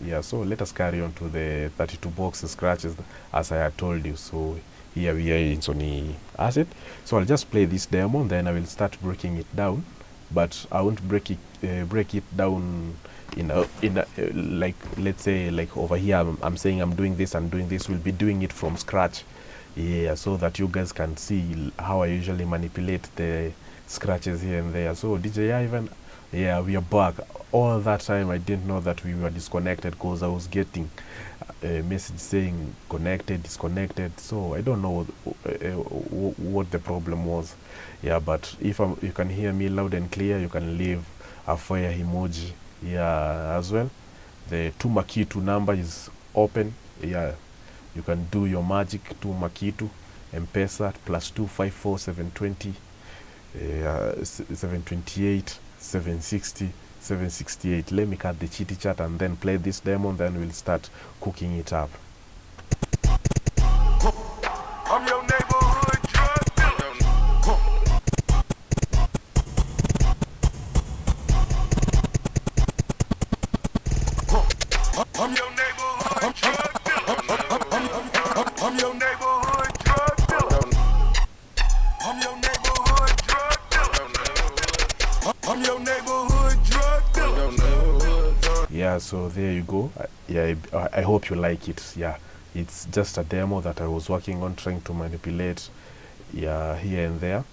Yeah, so let us carry on to the 32 box scratches as I had told you. So here we are in Sony Asset. So I'll just play this demo, then I will start breaking it down. But I won't break it down in a like, let's say, like over here I'm saying I'm doing this and doing this. We'll be doing it from scratch. Yeah, so that you guys can see how I usually manipulate the scratches here and there. So DJ Ivan, yeah, we are back. All that time I didn't know that we were disconnected because I was getting a message saying connected, disconnected. So I don't know what the problem was. Yeah, but if you can hear me loud and clear, you can leave a fire emoji. Yeah, as well. The Tuma Kitu number is open. Yeah, you can do your magic. Tuma Kitu M-Pesa +254 720 728 760 768. Let me cut the chitty chat and then play this demo, and then we'll start cooking it up. I'm your neighborhood drug dealer. I'm your neighborhood drug dealer. I'm your neighborhood drug dealer. I'm your neighborhood drug dealer. I'm your neighborhood drug dealer. Yeah, so there you go. I hope you like it. Yeah, it's just a demo that I was working on, trying to manipulate, yeah, here and there,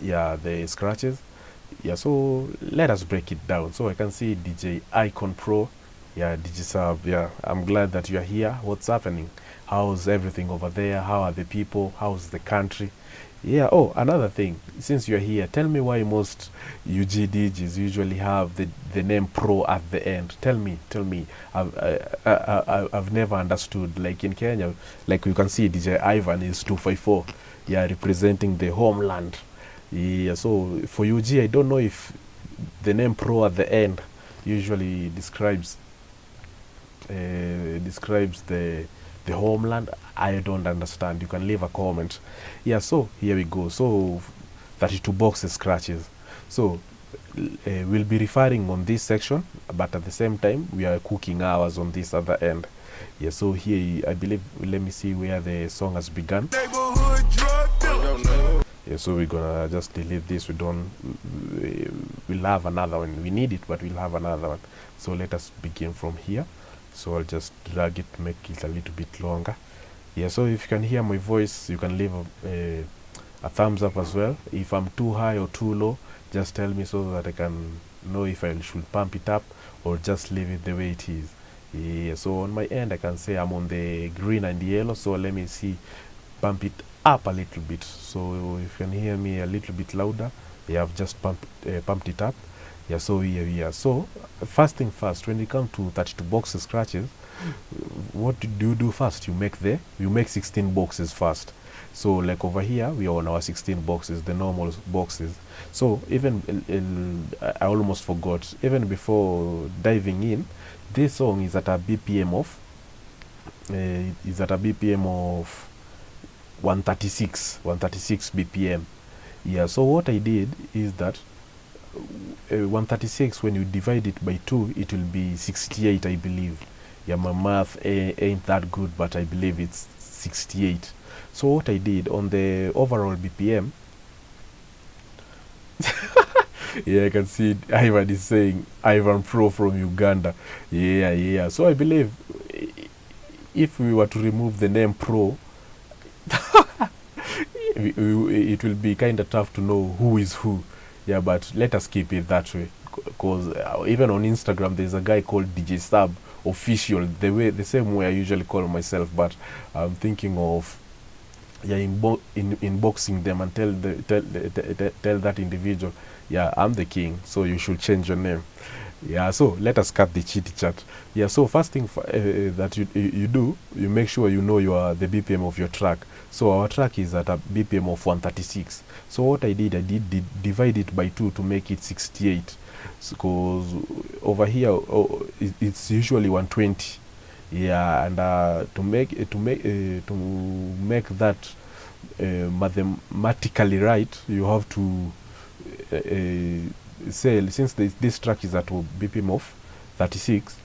yeah, the scratches. Yeah, so let us break it down. So I can see DJ Icon Pro, yeah, DJ Sub. Yeah, I'm glad that you're here. What's happening? How's everything over there? How are the people? How's the country? Yeah. Oh, another thing, since you're here, tell me why most UG DJs usually have the name Pro at the end. Tell me. I've never understood. Like in Kenya, like you can see DJ Ivan is 254. Yeah, representing the homeland. Yeah, so for UG, I don't know if the name Pro at the end usually describes the homeland. I don't understand. You can leave a comment. Yeah, so here we go. So 32 boxes scratches. So we'll be referring on this section, but at the same time we are cooking ours on this other end. Yeah, so here I believe, let me see where the song has begun. Neighborhood drug dealer. Yeah, so we're gonna just delete this. We'll have another one. We need it, but we'll have another one. So let us begin from here. So I'll just drag it, make it a little bit longer. Yeah, so if you can hear my voice, you can leave a thumbs up as well. If I'm too high or too low, just tell me so that I can know if I should pump it up or just leave it the way it is. Yeah, so on my end I can say I'm on the green and the yellow, so let me see, pump it up a little bit. So if you can hear me a little bit louder, yeah, I've just pumped it up. Yeah, so here we are. So first thing first, when it comes to 32 boxes scratches, what do you do first? You make 16 boxes first. So like over here we are on our 16 boxes, the normal boxes. So even I almost forgot, even before diving in, this song is at a BPM of 136 BPM. Yeah, so what I did is that 136, when you divide it by 2, it will be 68, I believe. Yeah, my math ain't that good, but I believe it's 68. So what I did on the overall BPM, yeah, I can see Ivan is saying Ivan Pro from Uganda. Yeah. So I believe if we were to remove the name Pro, it will be kind of tough to know who is who. Yeah, but let us keep it that way, because even on Instagram there's a guy called DJ Sub Official, the same way I usually call myself, but I'm thinking of, yeah, inboxing them and tell that individual, yeah, I'm the king, so you should change your name. Yeah, so let us cut the chitty chat. Yeah, so first thing that you do, you make sure you know the BPM of your track. So our track is at a BPM of 136. So what I did divide it by 2 to make it 68. Because over here it's usually 120. Yeah, and to make that mathematically right, you have to say, since this track is at a BPM of 36,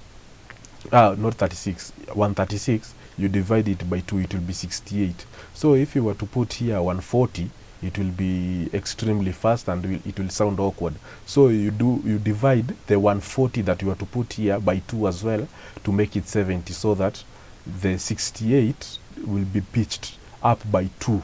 not 36, 136, you divide it by 2, it will be 68. So if you were to put here 140, it will be extremely fast and it will sound awkward. So you divide the 140 that you are to put here by 2 as well to make it 70, so that the 68 will be pitched up by 2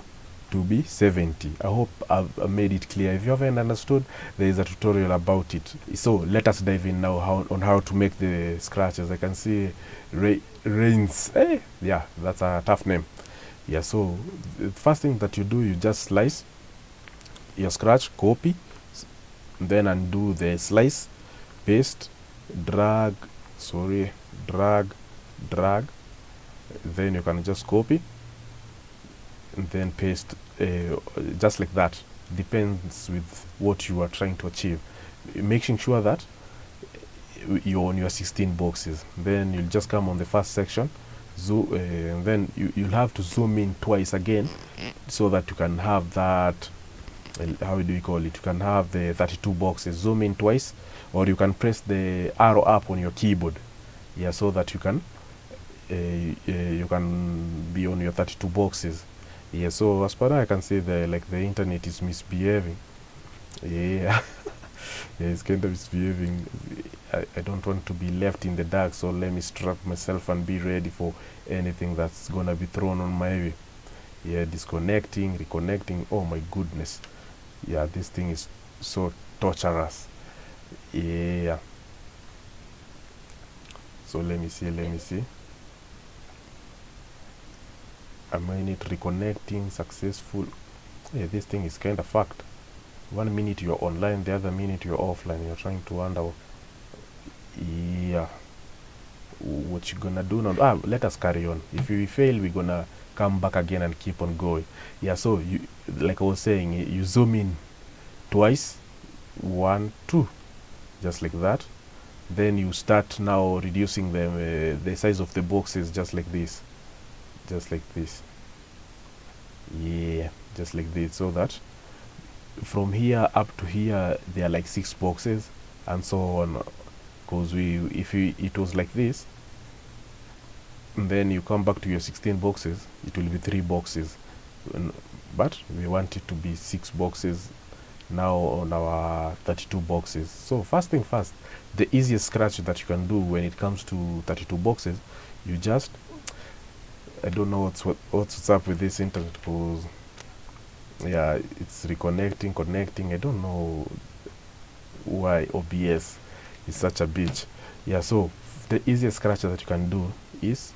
to be 70. I hope I've made it clear. If you haven't understood, there is a tutorial about it. So let us dive in now on how to make the scratches. I can see Rains. Hey, yeah, that's a tough name. Yeah, so the first thing that you do, you just slice your scratch, copy, then undo the slice, paste, drag, then you can just copy and then paste, just like that. Depends with what you are trying to achieve, making sure that you're on your 16 boxes. Then you'll just come on the first section, and then you'll have to zoom in twice again so that you can have that, how do you call it, you can have the 32 boxes. Zoom in twice, or you can press the arrow up on your keyboard, yeah, so that you can be on your 32 boxes. Yeah, so as per now I can say the internet is misbehaving. Yeah. Yeah, it's kind of misbehaving. I don't want to be left in the dark, so let me strap myself and be ready for anything that's gonna be thrown on my way. Yeah, disconnecting, reconnecting. Oh my goodness. Yeah, this thing is so torturous. Yeah. So let me see. Am I not reconnecting? Successful. Yeah, this thing is kind of fucked. 1 minute you're online, the other minute you're offline. You're trying to wonder, yeah, what you gonna do now. Let us carry on. If we fail, we're gonna come back again and keep on going. Yeah, so you, like I was saying, you zoom in twice, 1, 2, just like that. Then you start now reducing them, the size of the boxes, just like this, yeah, just like this, so that from here up to here there are like 6 boxes and so on. Because if it was like this, and then you come back to your 16 boxes, it will be 3 boxes, but we want it to be 6 boxes now on our 32 boxes. So first thing first, the easiest scratch that you can do when it comes to 32 boxes, you just, I don't know what's up with this internet, because yeah, it's reconnecting, connecting. I don't know why OBS is such a bitch. Yeah, so the easiest scratch that you can do is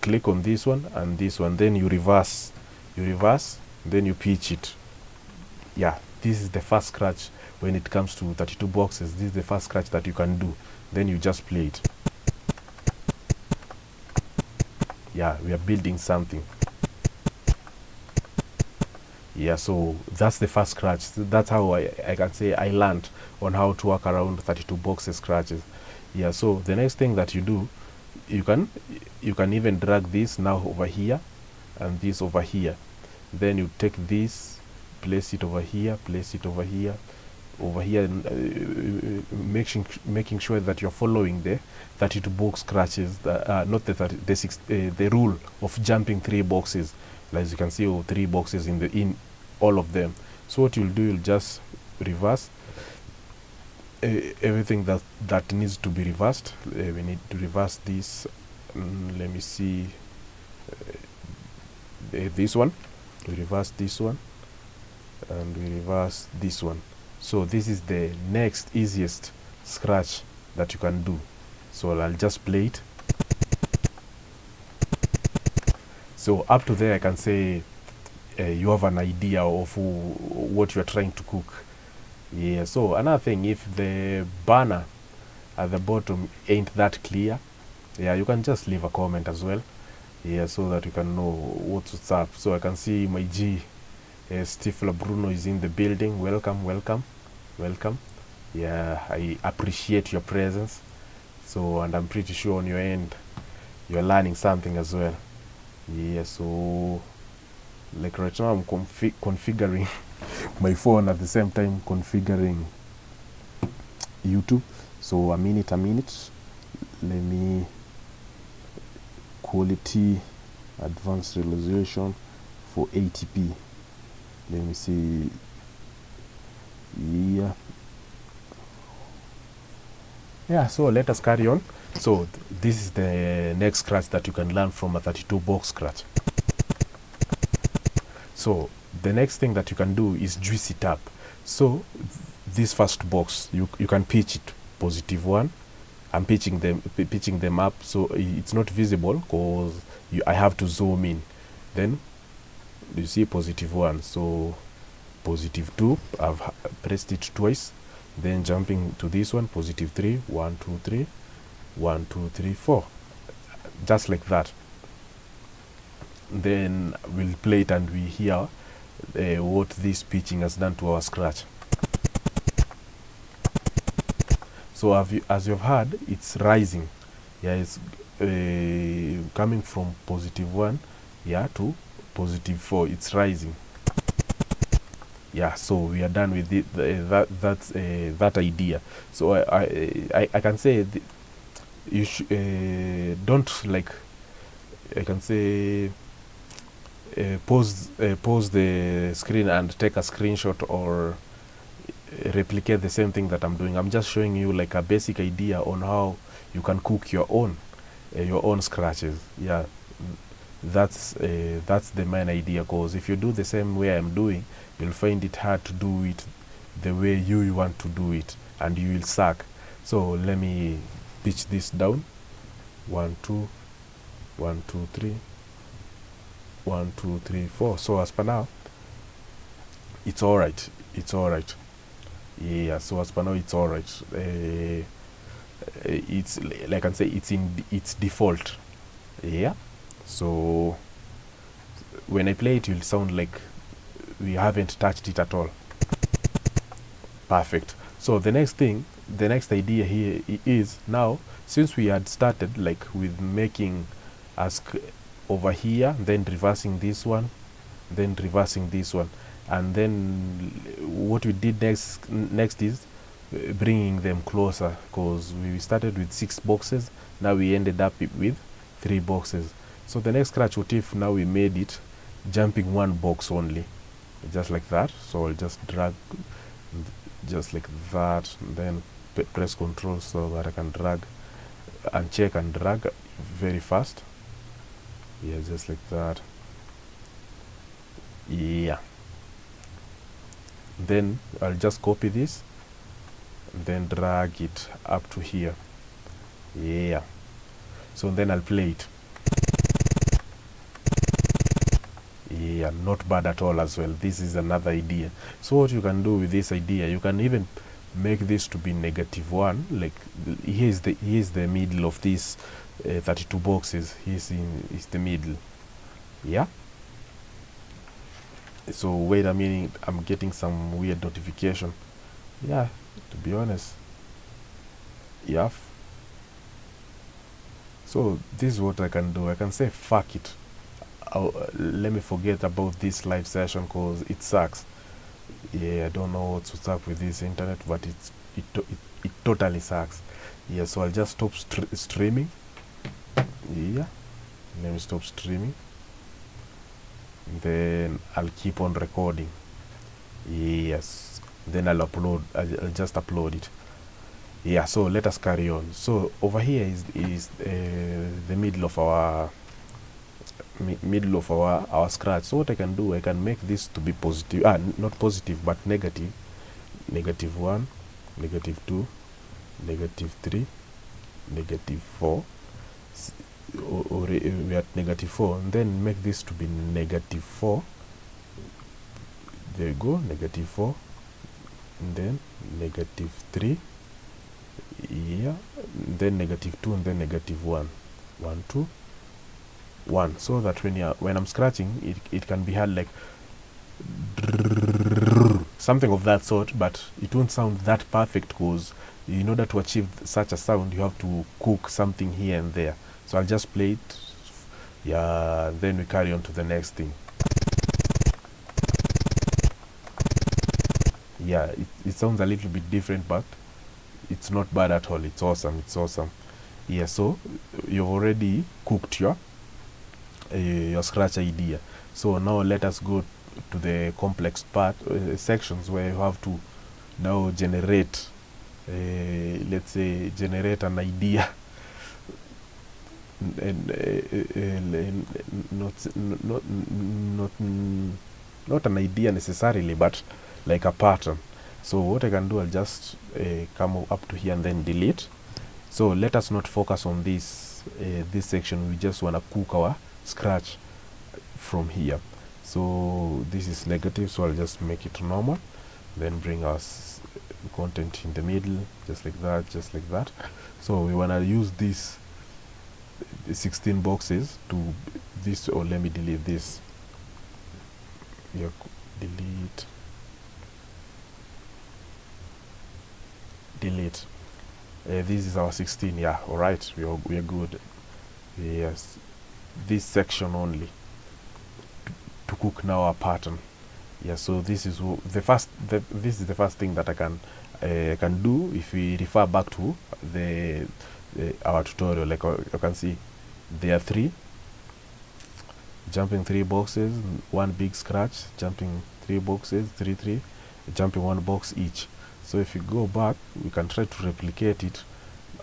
click on this one and this one, then you reverse, then you pitch it. Yeah, this is the first scratch when it comes to 32 boxes. This is the first scratch that you can do. Then you just play it. Yeah, we are building something. Yeah, so that's the first scratch. That's how I can say I learned on how to work around 32 boxes scratches. Yeah, so the next thing that you do, you can even drag this now over here and this over here. Then you take this, place it over here, making sure that you're following the 32 box scratches, not the rule of jumping 3 boxes. As you can see, 3 boxes in all of them. So what you'll do, you'll just reverse everything that needs to be reversed. We need to reverse this. Let me see, this one. We reverse this one, and we reverse this one. So this is the next easiest scratch that you can do. So I'll just play it. So up to there I can say you have an idea of what you're trying to cook. Yeah, so another thing, if the banner at the bottom ain't that clear, yeah, you can just leave a comment as well. Yeah, so that you can know what's up. So I can see my G, Stifler Bruno, is in the building. Welcome. Yeah, I appreciate your presence. So, and I'm pretty sure on your end you're learning something as well. Yeah, so like right now I'm configuring my phone at the same time configuring YouTube. So a minute, let me quality advanced resolution for 80p. Let me see. Yeah, so let us carry on. So this is the next scratch that you can learn from a 32 box scratch. So the next thing that you can do is juice it up. So this first box, you can pitch it +1. I'm pitching them up, so it's not visible because I have to zoom in. Then you see +1, so +2, I've pressed it twice. Then jumping to this one, +3, 1 2 3, 1 2 3 4, just like that. Then we'll play it and we hear what this pitching has done to our scratch. So as you've heard, it's rising. Yeah, it's coming from +1, yeah, to +4. It's rising. Yeah, so we are done with it, that idea. So I can say you don't, like, I can say pause the screen and take a screenshot or replicate the same thing that I'm doing. I'm just showing you like a basic idea on how you can cook your own scratches. Yeah, that's the main idea, because if you do the same way I'm doing, you'll find it hard to do it the way you want to do it, and you will suck. So let me pitch this down. 1 2 1 2 3 1 2 3 4. So as per now, it's all right. Yeah, so as per now, it's all right. It's, like I can say, it's in its default. Yeah, so when I play it, you'll sound like we haven't touched it at all. Perfect. So the next idea here is, now since we had started like with making over here, then reversing this one, then reversing this one, and then what we did next is bringing them closer, because we started with 6 boxes, now we ended up with 3 boxes. So the next scratch, what if now we made it jumping 1 box only, just like that. So I'll just drag just like that, then press Control so that I can drag and check and drag very fast. Yeah, just like that. Yeah, then I'll just copy this and then drag it up to here. Yeah, so then I'll play it. Yeah, not bad at all as well. This is another idea. So what you can do with this idea, you can even make this to be -1. Like, here's the middle of this 32 boxes. Is the middle. Yeah, so wait a minute, I'm getting some weird notification. Yeah, to be honest. Yeah, so this is what I can do. I can say fuck it, let me forget about this live session because it sucks. Yeah, I don't know what's up with this internet, but it totally sucks. Yeah, so I'll just stop streaming. Yeah, let me stop streaming, then I'll keep on recording. Yes, then I'll just upload it. Yeah, so let us carry on. So over here is the middle of our scratch. So what I can do, I can make this to be positive, not positive but negative. -1, -2, -3, -4, or we are at -4, and then make this to be -4. There you go, -4, and then -3. Yeah, then -2, and then -1. 1 2 1, so that when I'm scratching, it can be heard like something of that sort, but it won't sound that perfect, because in order to achieve such a sound, you have to cook something here and there. So I'll just play it. Yeah, then we carry on to the next thing. Yeah, it sounds a little bit different, but it's not bad at all. It's awesome. Yeah, so you've already cooked your scratch idea. So now let us go to the complex part sections where you have to now generate let's say generate an idea and not an idea necessarily, but like a pattern. So what I can do, I'll just come up to here and then delete. So let us not focus on this section. We just want to cook our scratch from here. So this is negative, so I'll just make it normal, then bring our content in the middle, just like that, just like that. So we want to use this 16 boxes to this, or let me delete this. Yeah, delete. This is our 16. Yeah, all right, we are good. Yes, this section only to cook now our pattern. Yeah, so this is the first thing that I can do. If we refer back to our tutorial, like you can see there are 3 jumping 3 boxes, 1 big scratch, jumping 3 boxes, 3 jumping 1 box each. So if you go back, we can try to replicate it,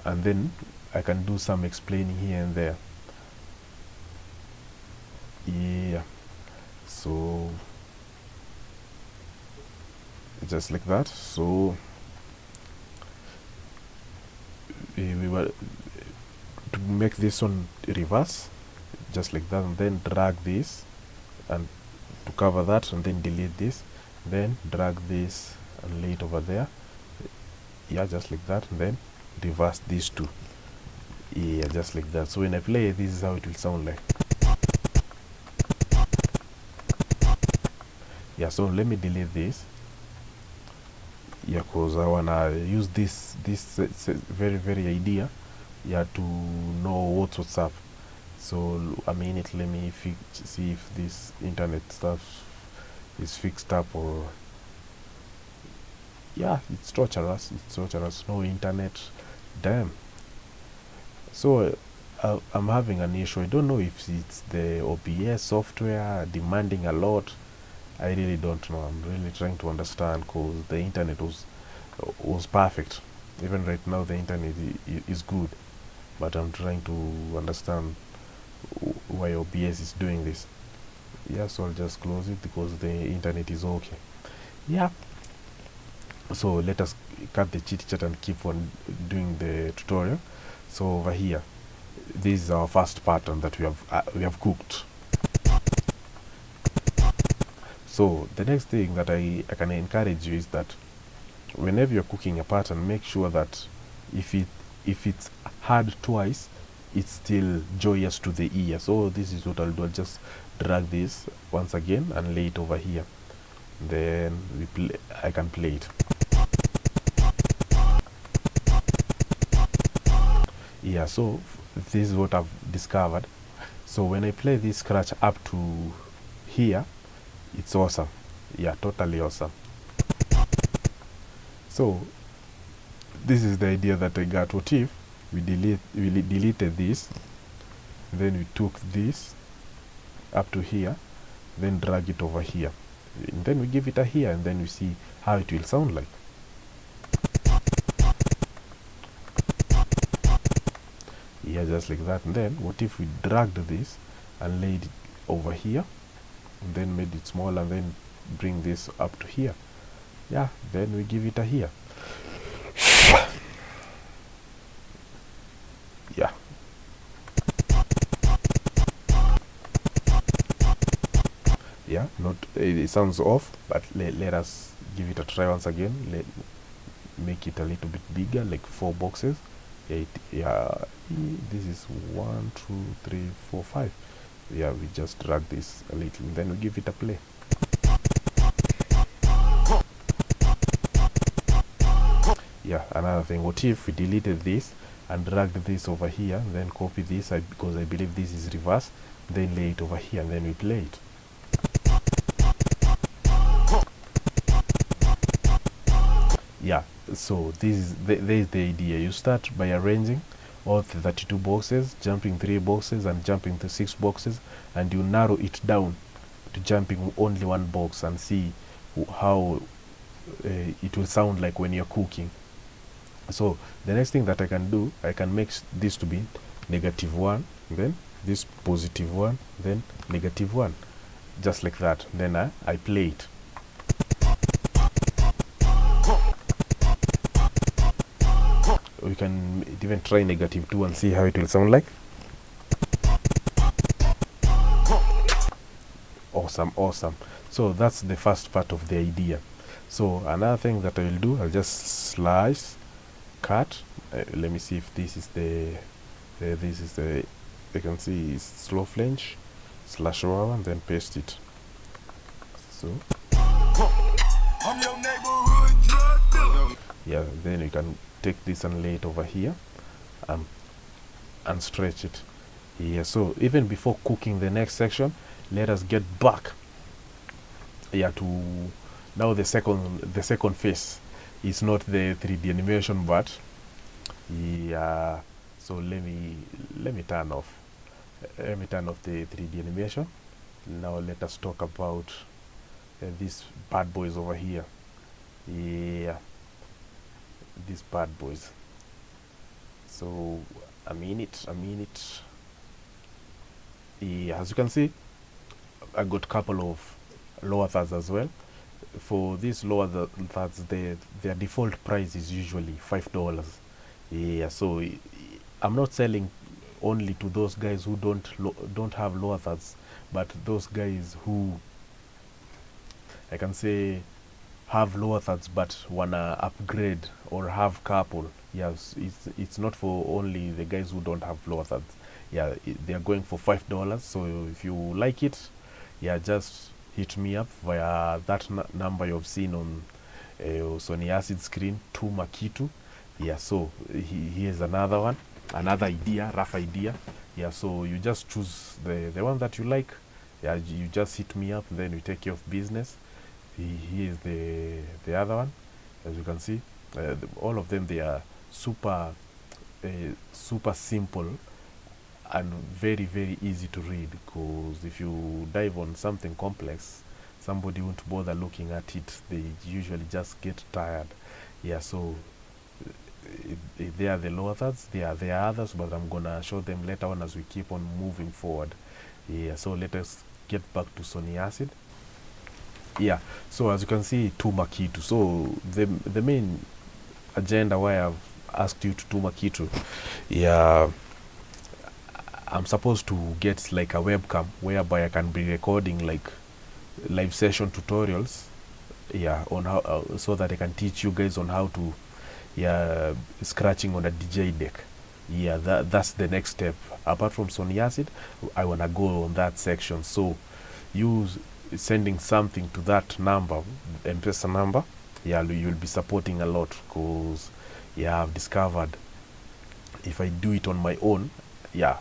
and then I can do some explaining here and there. Yeah, so just like that. So we were to make this one reverse, just like that, and then drag this and to cover that, and then delete this, then drag this and lay it over there. Yeah, just like that, and then reverse these 2. Yeah, just like that. So when I play, this is how it will sound like. Yeah, so let me delete this. Yeah, because I wanna use this very idea, yeah, to know what's up. So I mean it. Let me see if this internet stuff is fixed up, or yeah, it's torturous. No internet, damn. So I'm having an issue. I don't know if it's the OBS software demanding a lot. I really don't know. I'm really trying to understand, because the internet was perfect. Even right now the internet is good, but I'm trying to understand why OBS is doing this. Yeah, so I'll just close it because the internet is okay. Yeah, so let us cut the chit chat and keep on doing the tutorial. So over here, this is our first pattern that we have cooked. So the next thing that I can encourage you is that whenever you're cooking a pattern, make sure that if it's hard twice, it's still joyous to the ear. So this is what I'll do. I'll just drag this once again and lay it over here. Then I can play it. Yeah, so this is what I've discovered. So when I play this scratch up to here, it's awesome. Yeah, totally awesome. So this is the idea that I got. What if we deleted this, then we took this up to here, then drag it over here, and then we give it a here, and then we see how it will sound like. Yeah, just like that. And then what if we dragged this and laid it over here, and then made it small, and then bring this up to here? Yeah, then we give it a here. Yeah, yeah, not it sounds off, but let us give it a try once again. Make it a little bit bigger, like 4 boxes. Yeah, this is 1 2 3 4 5. Yeah, we just drag this a little, and then we give it a play. Yeah, another thing, what if we deleted this and dragged this over here, then copy this, because I believe this is reverse, then lay it over here, and then we play it. Yeah, so this is the idea. You start by arranging all the 32 boxes, jumping 3 boxes, and jumping the 6 boxes, and you narrow it down to jumping only 1 box and see how it will sound like when you're cooking. So the next thing that I can do, I can make this to be -1, then this +1, then -1, just like that. Then I play it. We can even try -2 and see how it will sound like. Awesome. So that's the first part of the idea. So another thing that I will do, I'll just slice, cut. Let me see if this is the you can see it's slow flange /1, and then paste it. So I'm your neighborhood drug dealer. yeah, then you can take this and lay it over here and stretch it. Yeah, so even before cooking the next section, let us get back to now the second phase. It's not the 3D animation, but yeah, so let me turn off the 3D animation. Now let us talk about these bad boys over here. Yeah, these bad boys. So a minute. Yeah, as you can see, I got a couple of lower thirds as well. For these lower thirds, their default price is usually $5. Yeah, so I'm not selling only to those guys who don't have lower thirds, but those guys who, I can say, have lower thirds but wanna upgrade or have couple. Yes, it's not for only the guys who don't have lower thirds. Yeah, they are going for $5. So if you like it, yeah, just hit me up via that number you've seen on Sony Acid screen, Makitu. Yeah, so here's another idea, rough idea. Yeah, so you just choose the one that you like. Yeah, you just hit me up, then we take care of business. Here's the other one. As you can see, all of them, they are super simple and very, very easy to read, because if you dive on something complex, somebody won't bother looking at it. They usually just get tired. Yeah, so they are the lower thirds. There are others, but I'm gonna show them later on as we keep on moving forward. Yeah, so let us get back to Sony Acid. Yeah, so as you can see, tuma kitu. So the main agenda why I've asked you to tuma kitu, yeah, I'm supposed to get like a webcam whereby I can be recording like live session tutorials, yeah, on how so that I can teach you guys on how to, yeah, scratching on a DJ deck. Yeah, that's the next step. Apart from Sony Acid, I wanna go on that section. So use sending something to that number, M-Pesa number, yeah, you'll be supporting a lot, because yeah, I've discovered if I do it on my own, yeah,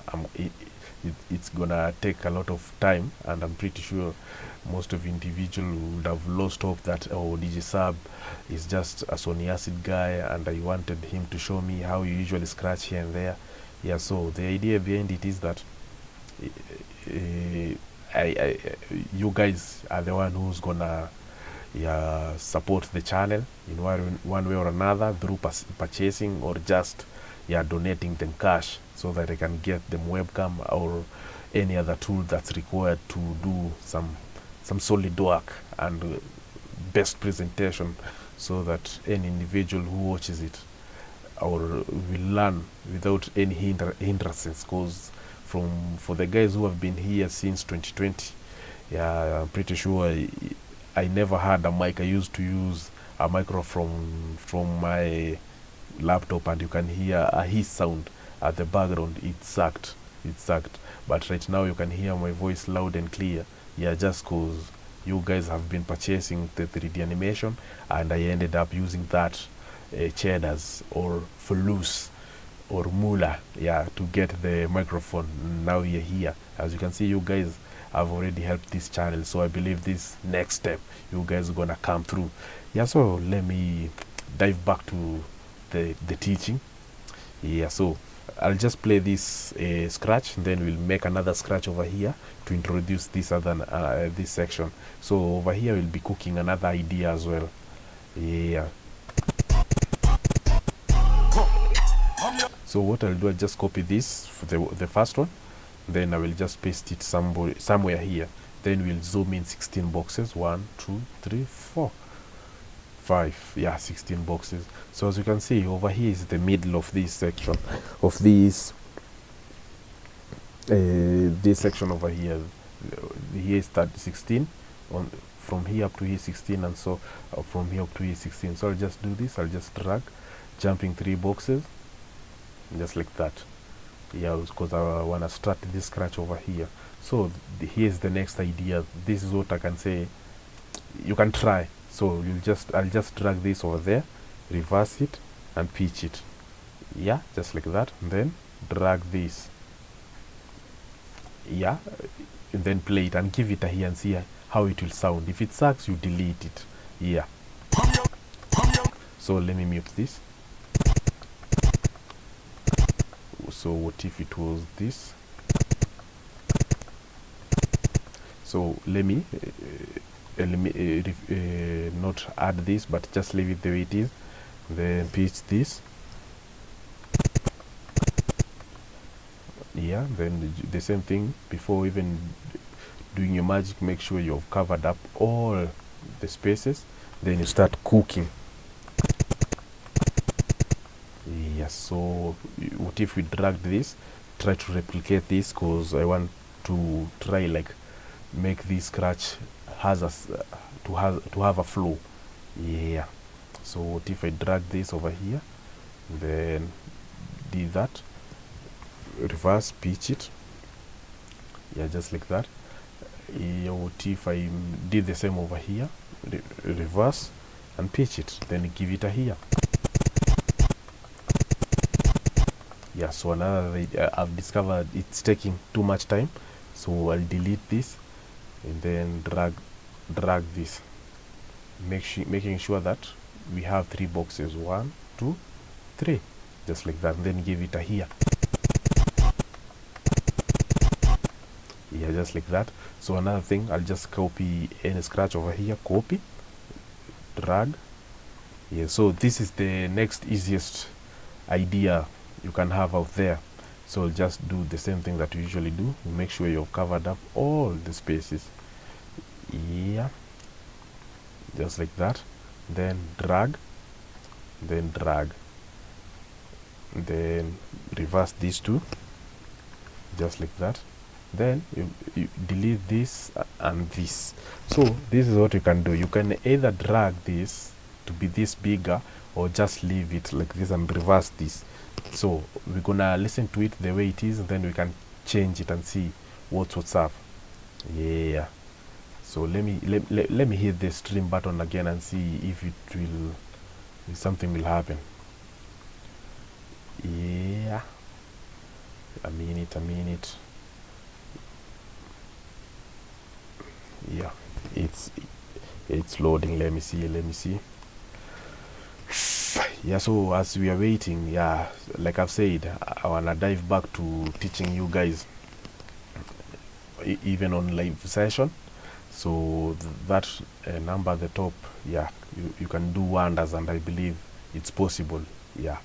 it's gonna take a lot of time, and I'm pretty sure most of individuals would have lost hope that, oh, DJ Sub is just a Sony Acid guy and I wanted him to show me how you usually scratch here and there. Yeah, so the idea behind it is that you guys are the one who's gonna, yeah, support the channel in one way or another, through purchasing or just, yeah, donating them cash, so that I can get them webcam or any other tool that's required to do some solid work and best presentation, so that any individual who watches it or will learn without any hindrances. Because for the guys who have been here since 2020, yeah, I'm pretty sure I never had a mic. I used to use a microphone from my laptop, and you can hear a hiss sound at the background. It sucked. But right now you can hear my voice loud and clear. Yeah, just cause you guys have been purchasing the 3D animation, and I ended up using that cheddars or fulus or mula, yeah, to get the microphone. Now you're here. As you can see, you guys have already helped this channel, so I believe this next step you guys are gonna come through. Yeah, so let me dive back to the teaching. Yeah, so I'll just play this scratch, and then we'll make another scratch over here to introduce this other this section. So over here we'll be cooking another idea as well. Yeah. So what I'll do, I'll just copy this for the first one, then I will just paste it somewhere here. Then we'll zoom in 16 boxes. 1, 2, 3, 4, 5. Yeah, 16 boxes. So as you can see, over here is the middle of this section, of this section over here. Here is 16 on from here up to here 16, and so from here up to here 16. So I'll just do this. I'll just drag, jumping 3 boxes, just like that. Yeah, because I want to start this scratch over here. So here's the next idea. This is what I can say you can try. So I'll just drag this over there, reverse it and pitch it. Yeah, just like that. And then drag this. Yeah, and then play it and give it a hear and see how it will sound. If it sucks, you delete it. Yeah. So let me mute this. So what if it was this? So let me not add this, but just leave it the way it is. Then pitch this. Yeah, then the same thing. Before even doing your magic, make sure you've covered up all the spaces. Then you start cooking. Yes. So what if we drag this, try to replicate this, because I want to try like make this scratch has a to have a flow. Yeah. So what if I drag this over here, then do that, reverse, pitch it. Yeah, just like that. Yeah, what if I did the same over here, reverse and pitch it, then give it a here. Yeah, so another I've discovered it's taking too much time, so I'll delete this and then drag this, making sure that we have 3 boxes, 1, 2, 3, just like that, and then give it a here. Yeah, just like that. So another thing, I'll just copy any scratch over here, copy, drag. Yeah, so this is the next easiest idea you can have out there. So I'll just do the same thing that you usually do. Make sure you've covered up all the spaces. Yeah, just like that. Then drag, then reverse these two, just like that. Then you delete this and this. So this is what you can do. You can either drag this to be this bigger, or just leave it like this and reverse this. So we're gonna listen to it the way it is, and then we can change it and see what's up. Yeah. So let me hit the stream button again and see if something will happen. Yeah. A minute. Yeah, it's loading. Let me see. Yeah, so as we are waiting, yeah, like I've said, I wanna dive back to teaching you guys even on live session. So that number at the top, yeah, you can do wonders, and I believe it's possible. Yeah.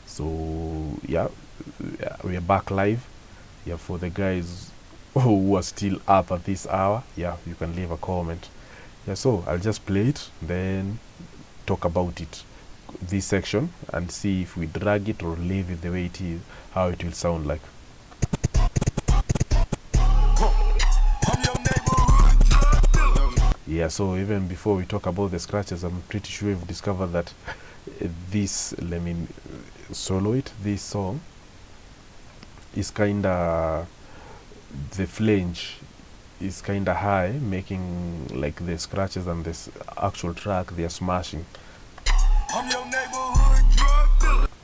So yeah, we are back live. Yeah, for the guys who are still up at this hour, yeah, you can leave a comment. Yeah, so I'll just play it, then talk about it, this section, and see if we drag it or leave it the way it is, how it will sound like. Yeah, so even before we talk about the scratches, I'm pretty sure you've discovered that this, let me solo it, this song is kinda, the flange is kinda high, making like the scratches and this actual track, they are smashing,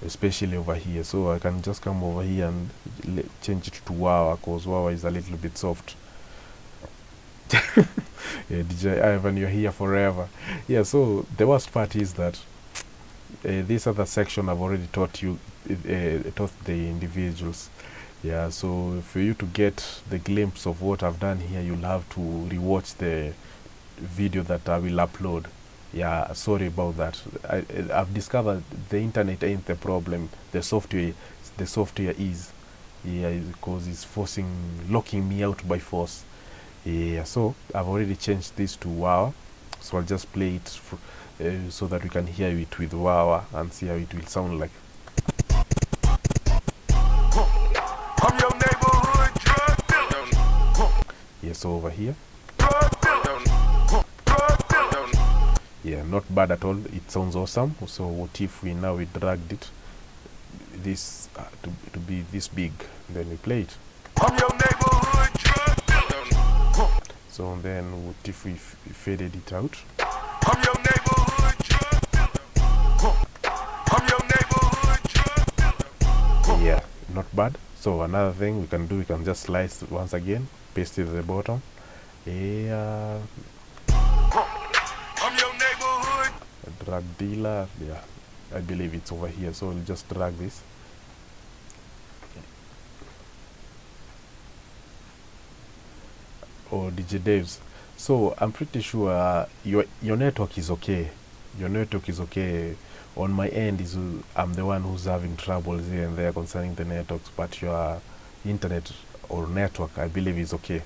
especially over here. So I can just come over here and change it to wah, because wah is a little bit soft. Yeah, DJ Ivan, you're here forever. Yeah, so the worst part is that this other section I've already taught you the individuals. Yeah, so for you to get the glimpse of what I've done here, you'll have to rewatch the video that I will upload. Yeah, sorry about that. I've discovered the internet ain't the problem. The software is. Yeah, because it's locking me out by force. Yeah, so I've already changed this to wow. So I'll just play it so that we can hear it with wow and see how it will sound like. I'm your neighborhood drug dealer. Yeah, so over here. Drug dealer. Drug dealer. Yeah, not bad at all. It sounds awesome. So what if we dragged it this to be this big, then we play it. I'm your neighborhood drug dealer. So then what if we faded it out? I'm your neighborhood drug dealer. I'm your neighborhood drug dealer. Yeah, not bad. So another thing we can do, we can just slice once again, paste it at the bottom. Yeah, I'm your neighborhood. drag dealer. Yeah, I believe it's over here. So we'll just drag this. Or DJ Devs. So I'm pretty sure your network is okay. Your network is okay. On my end is I'm the one who's having troubles here and there concerning the networks, but your internet or network I believe is okay.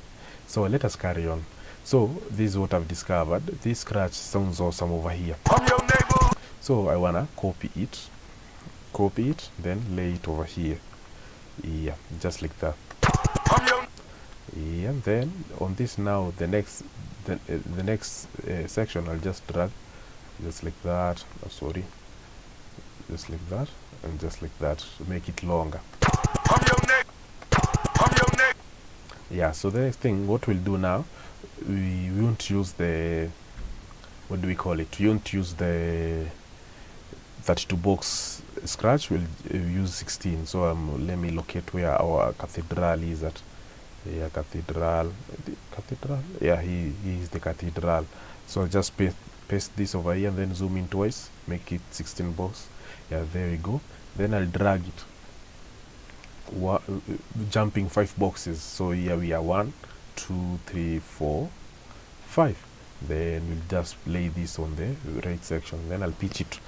So let us carry on. So this is what I've discovered. This scratch sounds awesome over here. I'm your neighborhood. So I wanna copy it, then lay it over here. Yeah, just like that. I'm your. Yeah, and then on this now the next section I'll just drag just like that. Oh, sorry, just like that and just like that to make it longer. I'm your neck. I'm your neck. Yeah, so the next thing what we'll do now, we won't use the, what do we call it, we won't use the 32 box scratch. We'll use 16. So let me locate where our cathedral is at. Yeah, cathedral. Yeah, he is the cathedral. So I'll just paste this over here and then zoom in twice, make it 16 box. Yeah, there we go. Then I'll drag it, jumping 5 boxes. So here we are 1 2 3 4 5. Then we'll just lay this on the right section. Then I'll pitch it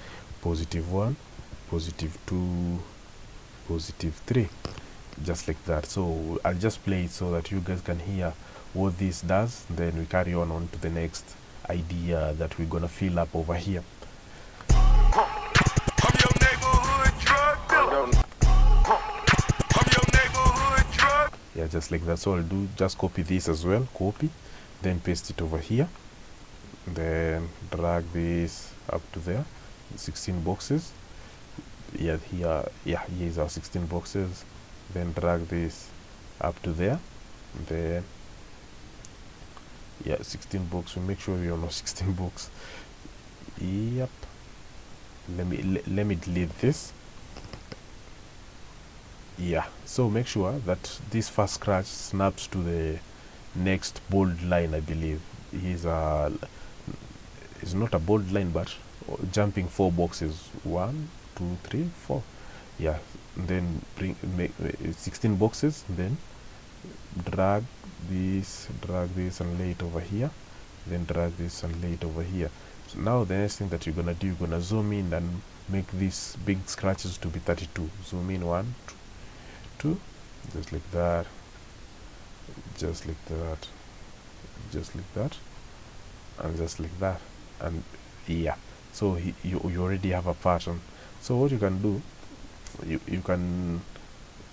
+1, +2, +3, just like that. So I'll just play it so that you guys can hear what this does. Then we carry on to the next idea that we're gonna fill up over here. I'm your neighborhood drug dealer. I'm your neighborhood drug. Yeah, just like that. So I'll do just copy this as well, copy, then paste it over here, then drag this up to there, 16 boxes. Yeah, here is our 16 boxes. Then drag this up to there, then yeah, 16 box. We make sure we are on 16 box. Yep. Let me delete this. Yeah, so make sure that this first scratch snaps to the next bold line. I believe is not a bold line, but jumping 4 boxes, 1 2 3 4. Yeah, and then make 16 boxes, then drag this and lay it over here, then drag this and lay it over here. So now the next thing that you're gonna do, you're gonna zoom in and make these big scratches to be 32. Zoom in 1 2, just like that, just like that, just like that, and just like that. And yeah, so you already have a pattern. So what you can do, you can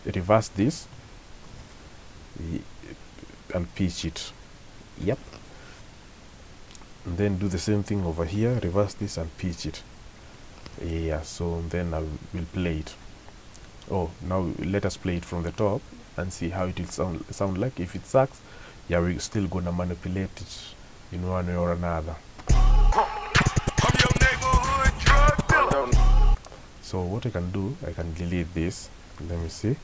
reverse this and pitch it. Yep. And then do the same thing over here, reverse this and pitch it. Yeah, so then I will play it. Oh, now let us play it from the top and see how it will sound like. If it sucks, yeah, we're still gonna manipulate it in one way or another. I'm your neighborhood drug dealer. So what I can do, I can delete this. Let me see.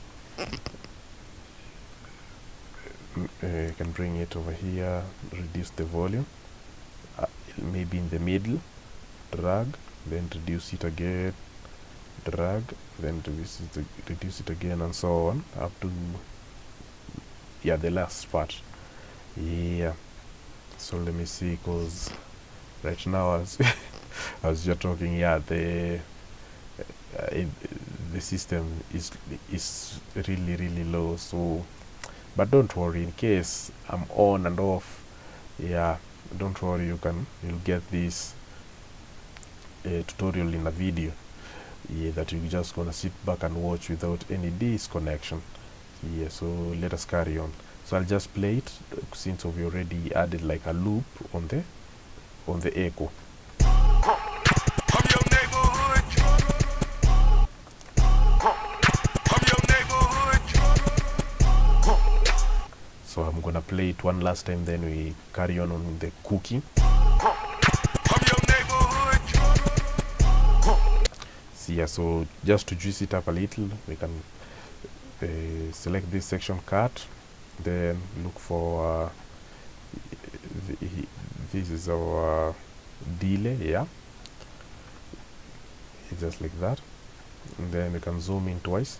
I can bring it over here, reduce the volume, maybe in the middle, drag, then reduce it again, drag, then reduce it again, and so on up to the last part. So let me see, because right now as you're talking, the system is really low. So but don't worry, in case I'm on and off, don't worry, you'll get this tutorial in a video that you're just gonna sit back and watch without any disconnection. So let us carry on. So I'll just play it, since we already added like a loop on the echo. I'm your neighborhood drug. I'm your neighborhood drug. So I'm gonna play it one last time, then we carry on the cooking. I'm your neighborhood drug. So just to juice it up a little, we can select this section, cut, then look for this is our delay, just like that, and then we can zoom in twice,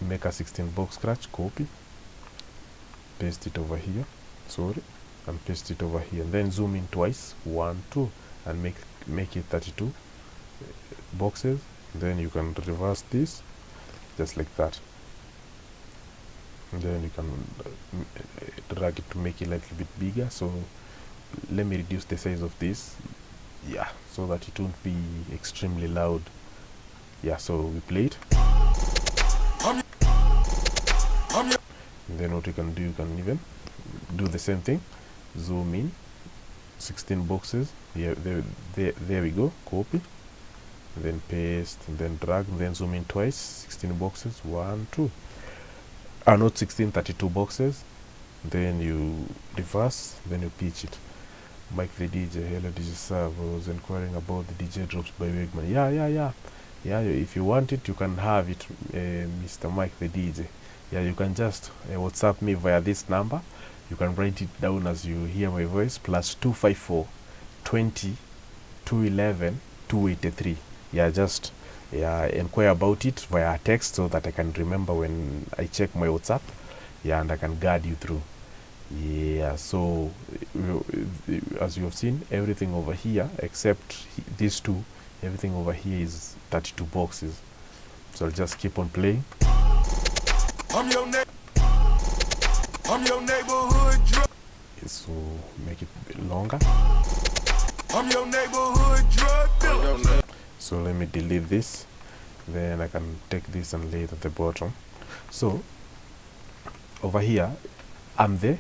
make a 16 box scratch, copy, paste it over here, and paste it over here, and then zoom in twice, 1 2, and make it 32 boxes. Then you can reverse this just like that, and then you can drag it to make it a little bit bigger. So let me reduce the size of this, so that it won't be extremely loud. So we play it, and then what you can do, you can even do the same thing, zoom in 16 boxes, there we go, copy, then paste, and then drag, and then zoom in twice, 16 boxes, 1 2, not 16, 32 boxes, then you reverse, then you pitch it. Mike the DJ, hello DJ Sav, I was inquiring about the DJ drops by Wegman. If you want it, you can have it, Mr. Mike the DJ. You can just WhatsApp me via this number. You can write it down as you hear my voice, +254 20 211 283. Just inquire about it via text, so that I can remember when I check my WhatsApp, and I can guide you through. So as you have seen, everything over here except these two, everything over here is 32 boxes. So I'll just keep on playing. I'm your neighborhood drug. So make it a bit longer. I'm your neighborhood drug dealer. So let me delete this, then I can take this and lay it at the bottom. So over here, I'm your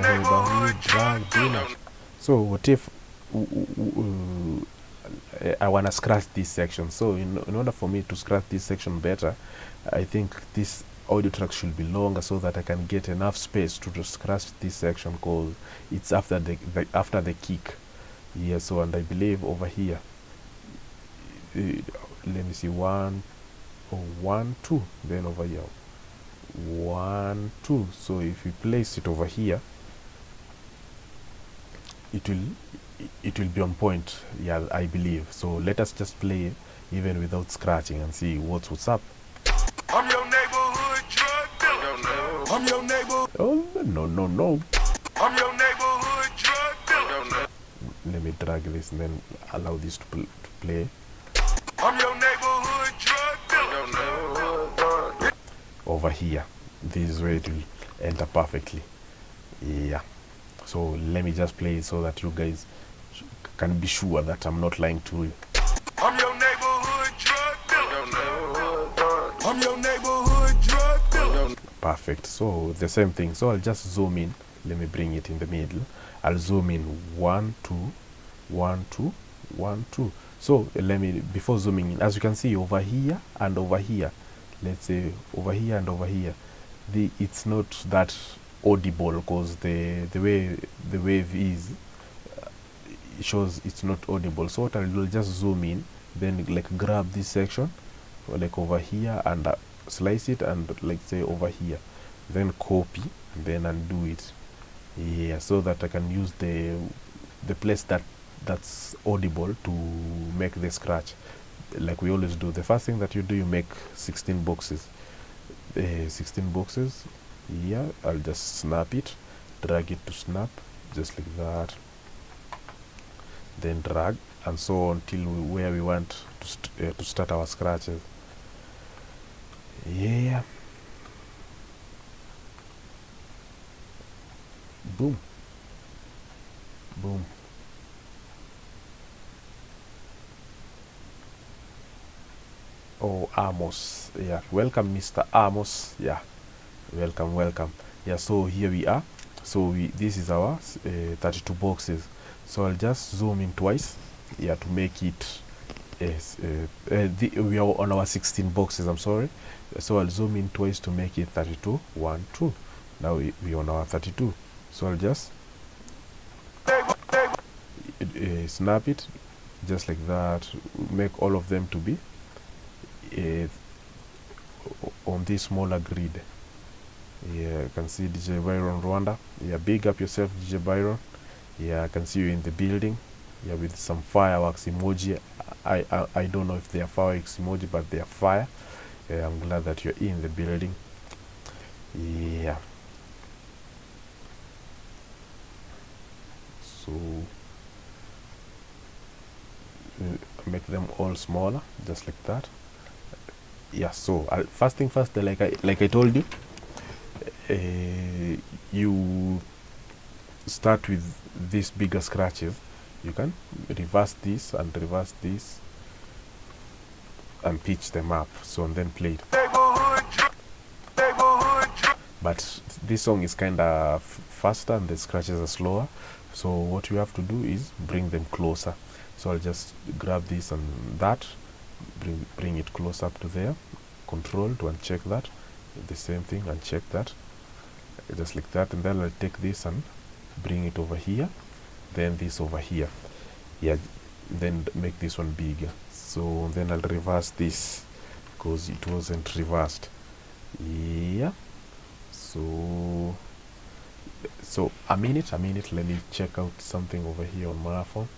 neighborhood drug dealer. So what if I wanna scratch this section? So in order for me to scratch this section better, I think this audio track should be longer, so that I can get enough space to scratch this section, because it's after the kick. So, and I believe over here, let me see, 1 2, then over here 1 2. So if you place it over here, it will be on point, I believe. So let us just play even without scratching and see what's up. I'm your neighborhood drug dealer. I'm your neighbor. Oh no. I'm your neighborhood drug dealer. Let me drag this and then allow this to play. I'm your neighborhood drug dealer. Over here, this is where it will enter perfectly. So let me just play it, so that you guys can be sure that I'm not lying to you. I'm your neighborhood drug dealer. I'm your neighborhood drug dealer. Perfect. So the same thing. So I'll just zoom in. Let me bring it in the middle. I'll zoom in 1 2 1 2 1 2. So let me, before zooming in, as you can see, over here and over here, let's say over here and over here, it's not that audible, because the way the wave is, it shows it's not audible. So what I'll do, just zoom in, then like grab this section, like over here, and slice it, and like say over here, then copy, then undo it, so that I can use the place that that's audible to make the scratch. Like we always do, the first thing that you do, you make 16 boxes. 16 boxes. Yeah, I'll just snap it, drag it to snap, just like that, then drag, and so until where we want to start our scratches. Yeah, boom, boom. Oh, Amos, yeah, welcome, Mr. Amos. Yeah, welcome. Yeah, so here we are. So this is our 32 boxes. So I'll just zoom in twice, yeah, to make it we are on our 16 boxes, I'm sorry. So I'll zoom in twice to make it 32. 1 2. Now we on our 32. So I'll just snap it just like that, make all of them to be on this smaller grid. Yeah, I can see DJ Byron Rwanda. Yeah, big up yourself, DJ Byron. Yeah, I can see you in the building. Yeah, with some fireworks emoji. I don't know if they are fireworks emoji, but they are fire. Yeah, I'm glad that you're in the building. Yeah. So make them all smaller, just like that. Yeah. So first thing first, like I told you, you start with these bigger scratches. You can reverse this and pitch them up, so and then play it. But this song is kind of faster and the scratches are slower, so what you have to do is bring them closer. So I'll just grab this and that, bring it close up to there, control to uncheck that, the same thing, uncheck that, just like that, and then I'll take this and bring it over here, then this over here. Yeah, then make this one bigger. So then I'll reverse this because it wasn't reversed. Yeah. So a minute, let me check out something over here on my phone.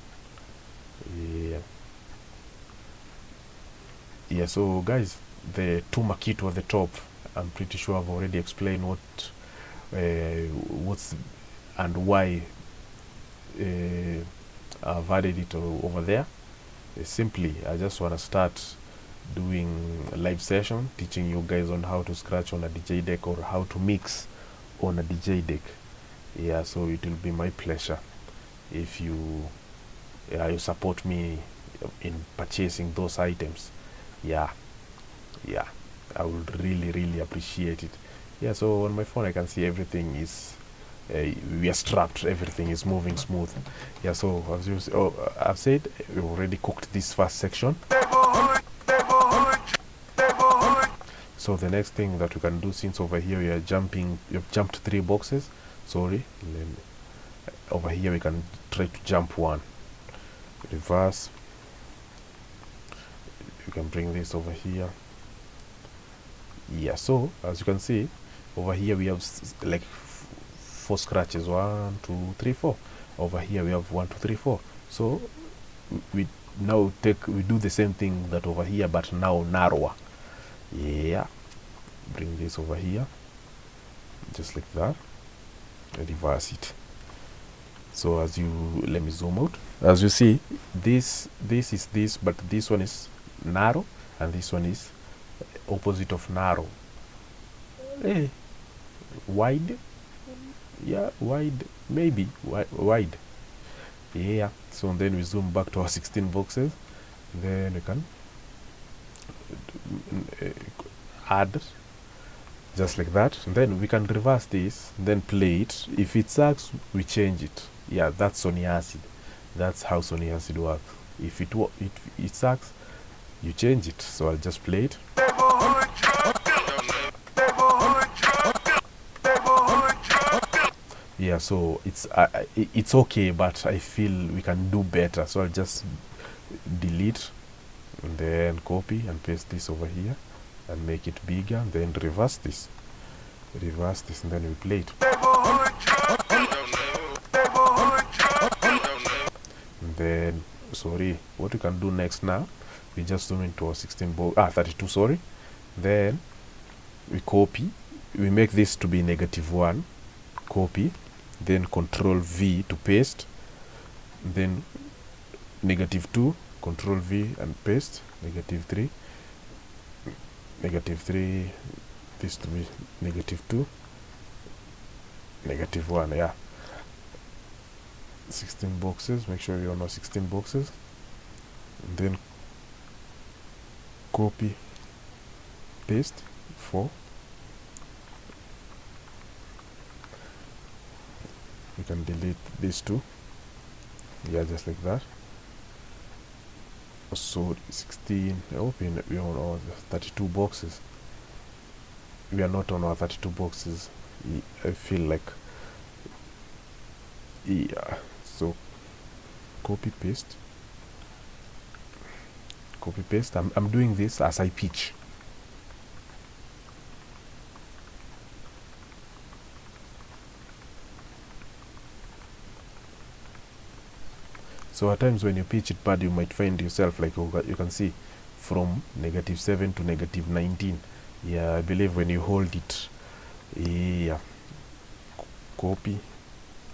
Yeah, so guys, the two Makito at the top, I'm pretty sure I've already explained what's and why I've added it over there. Simply, I just want to start doing a live session, teaching you guys on how to scratch on a DJ deck or how to mix on a DJ deck. Yeah, so it will be my pleasure if you support me in purchasing those items. Yeah, I would really appreciate it. Yeah, so on my phone I can see everything is we are strapped, everything is moving smooth. Yeah, so as you I've said, we already cooked this first section. So the next thing that we can do, since over here we are jumping, you've jumped 3 boxes, sorry, then over here we can try to jump 1, reverse. You can bring this over here. Yeah, so as you can see over here we have like 4 scratches, 1 2 3 4. Over here we have 1 2 3 4. So we do the same thing that over here, but now narrower. Yeah, bring this over here just like that, reverse it. So let me zoom out. As you see, this is this, but this one is narrow and this one is opposite of narrow. Wide. Yeah, wide, maybe wide. Yeah, so then we zoom back to our 16 boxes, then we can add just like that, and then we can reverse this, then play it. If it sucks, we change it. Yeah, that's Sony Acid. That's how Sony Acid works. If it sucks, you change it. So I'll just play it. Yeah, so it's okay, but I feel we can do better. So I'll just delete and then copy and paste this over here and make it bigger, and then reverse this, and then we play it. And Then sorry, what we can do next now, we just zoom into our 32, sorry. Then we copy, we make this to be -1, copy, then Control V to paste, then -2, Control V and paste, -3, -3, this to be -2, -1, yeah. 16 boxes, make sure you know 16 boxes, and then copy, paste, 4. You can delete these two, yeah, just like that. So 16, I hope we are on our 32 boxes. We are not on our 32 boxes. I feel like, yeah. So copy paste. I'm doing this as I pitch. So at times when you pitch it bad, you might find yourself, like you can see, from -7 to -19. Yeah, I believe when you hold it, yeah, copy,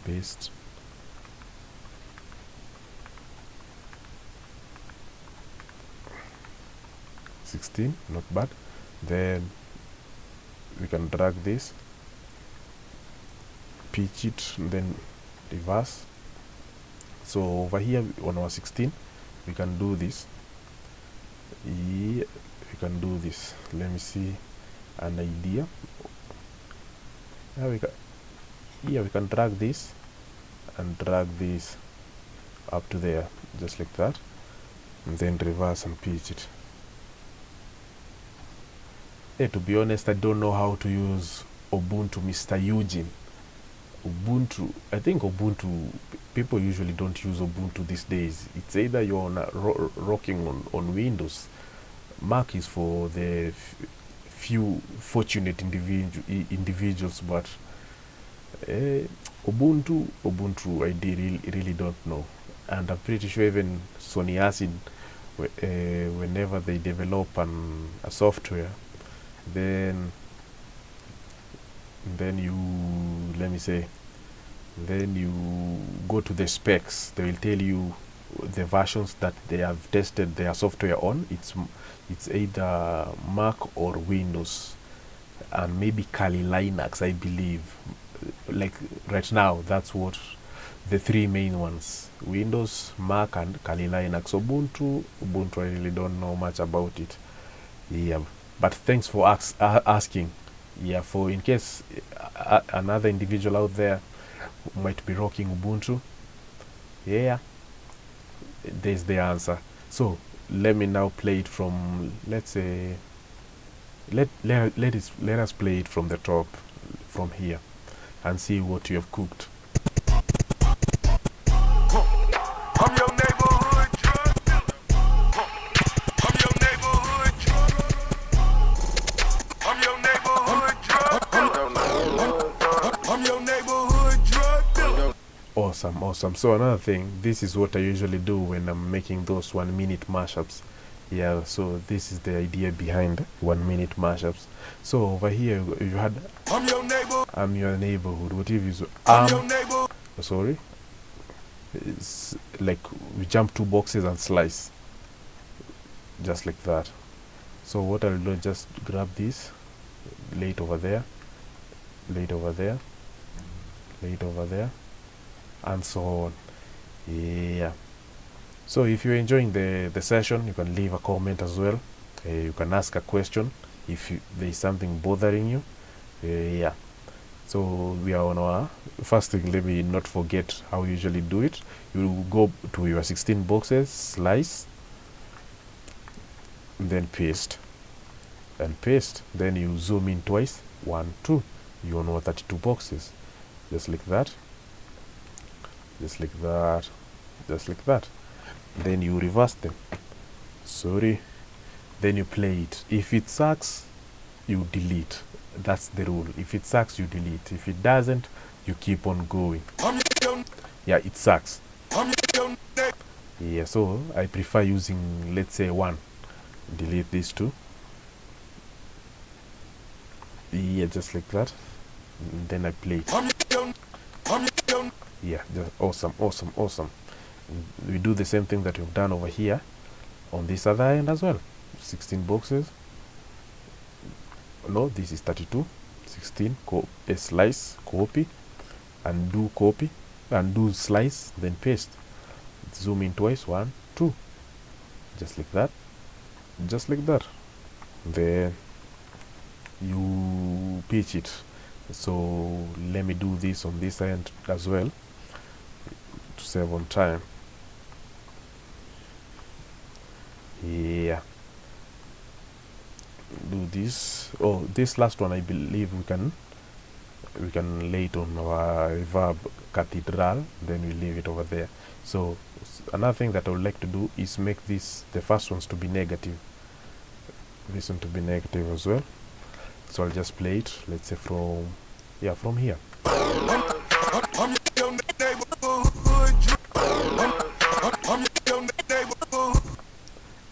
paste. -16, not bad. Then we can drag this, pitch it, and then reverse. So over here on our 16, we can do this. Yeah, we can do this. Let me see an idea. Yeah, we can drag this and drag this up to there, just like that, and then reverse and pitch it. Hey, to be honest, I don't know how to use Ubuntu, Mr. Eugene. Ubuntu, I think Ubuntu, people usually don't use Ubuntu these days. It's either you're on rocking on Windows. Mac is for the few fortunate individuals, but Ubuntu, I really don't know. And I'm pretty sure even Sony Acid, whenever they develop a software, then you, let me say, then you go to the specs. They will tell you the versions that they have tested their software on. It's either Mac or Windows, and maybe Kali Linux, I believe. Like right now, that's what the three main ones: Windows, Mac, and Kali Linux. Ubuntu, I really don't know much about it. Yeah, but thanks for asking. Yeah, for in case another individual out there might be rocking Ubuntu, yeah, there's the answer. So let me now play it from, let's say, let us play it from the top, from here, and see what you have cooked. I'm your neighborhood drug dealer. I'm your neighborhood drug dealer. I'm your neighborhood drug dealer. I'm your neighborhood drug dealer. Awesome. So another thing, this is what I usually do when I'm making those 1-minute mashups. Yeah, so this is the idea behind 1-minute mashups. So over here you had I'm your neighbor. I'm your neighborhood. What if you I'm your neighbor. sorry, it's like we jump 2 boxes and slice, just like that. So what I'll do, just grab this, lay it over there, lay it over there, lay it over there, and so on. Yeah. So if you're enjoying the session, you can leave a comment as well. You can ask a question if there is something bothering you. Yeah. So we are on our first thing. Let me not forget how we usually do it. You go to your 16 boxes, slice, then paste, and paste. Then you zoom in twice, 1, 2. You on our 32 boxes, just like that, just like that, just like that. Then you reverse them. Sorry. Then you play it. If it sucks, you delete. That's the rule. If it sucks, you delete. If it doesn't, you keep on going. Yeah, it sucks. Yeah, so I prefer using, let's say, 1. Delete these 2. Yeah, just like that. And then I play it. Yeah, just awesome. We do the same thing that we've done over here on this other end as well. 16 boxes. No, this is 32. 16, a slice, copy, undo, copy, undo, slice, then paste. Zoom in twice, 1, 2. Just like that. Just like that. Then you pitch it. So let me do this on this end as well to save on time. Yeah, do this. Oh, this last one I believe we can lay it on our reverb cathedral, then we leave it over there. So another thing that I would like to do is make this, the first ones, to be negative, this one to be negative as well. So I'll just play it, let's say from here.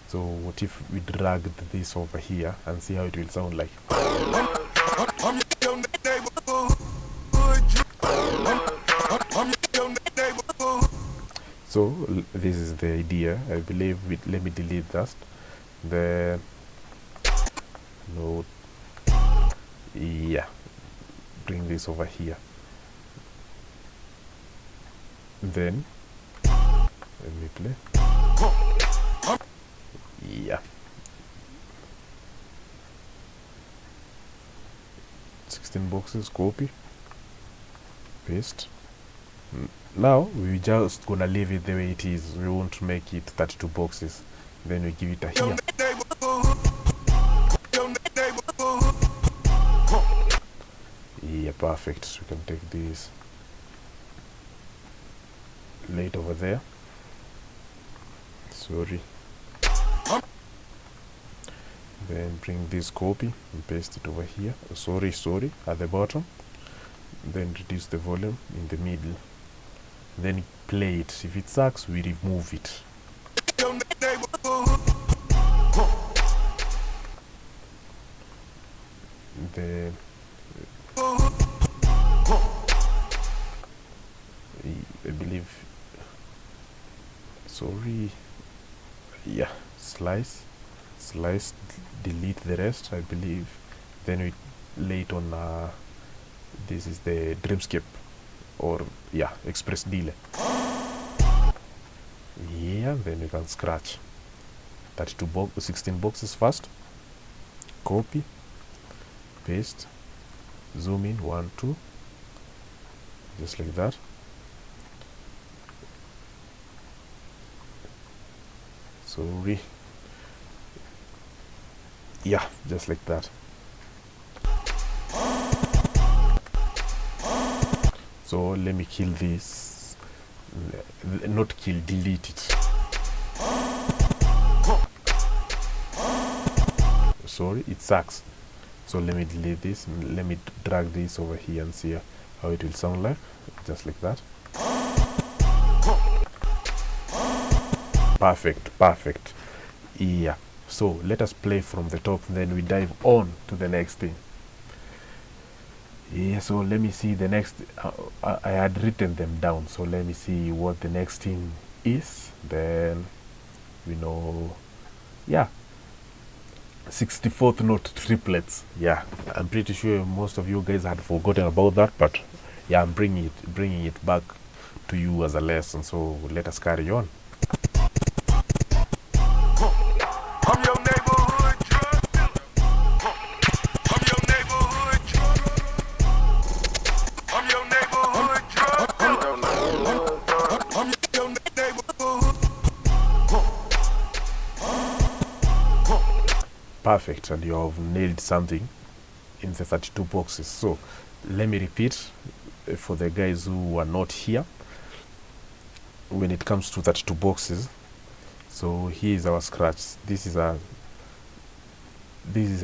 So what if we dragged this over here and see how it will sound like? So this is the idea, I believe. Let me delete that. Then no, yeah, bring this over here. Then let me play. Yeah, 16 boxes, copy, paste. Now we just gonna leave it the way it is. We won't make it 32 boxes. Then we give it a here. Yeah, perfect. We can take this, lay it over there. Sorry. Then bring this copy and paste it over here. Sorry, at the bottom. Then reduce the volume in the middle. Then play it. If it sucks, we remove it. Then I believe, sorry, yeah, slice, delete the rest, I believe. Then we lay it on this is the Dreamscape, or yeah, Express Delay. Yeah, then we can scratch 16 boxes first. Copy, paste, zoom in 1, 2, just like that. Sorry. Yeah, just like that. So let me kill this, not kill, delete it. Sorry, it sucks. So let me delete this, and let me drag this over here and see how it will sound like, just like that. Perfect. Yeah, so let us play from the top, then we dive on to the next thing. Yeah, so let me see the next. I had written them down, so let me see what the next thing is. Then we know, yeah, 64th note triplets. Yeah, I'm pretty sure most of you guys had forgotten about that, but yeah, I'm bringing it back to you as a lesson. So let us carry on. Perfect, and you have nailed something in the 32 boxes. So let me repeat for the guys who are not here. When it comes to 32 boxes, so here is our scratch. This is a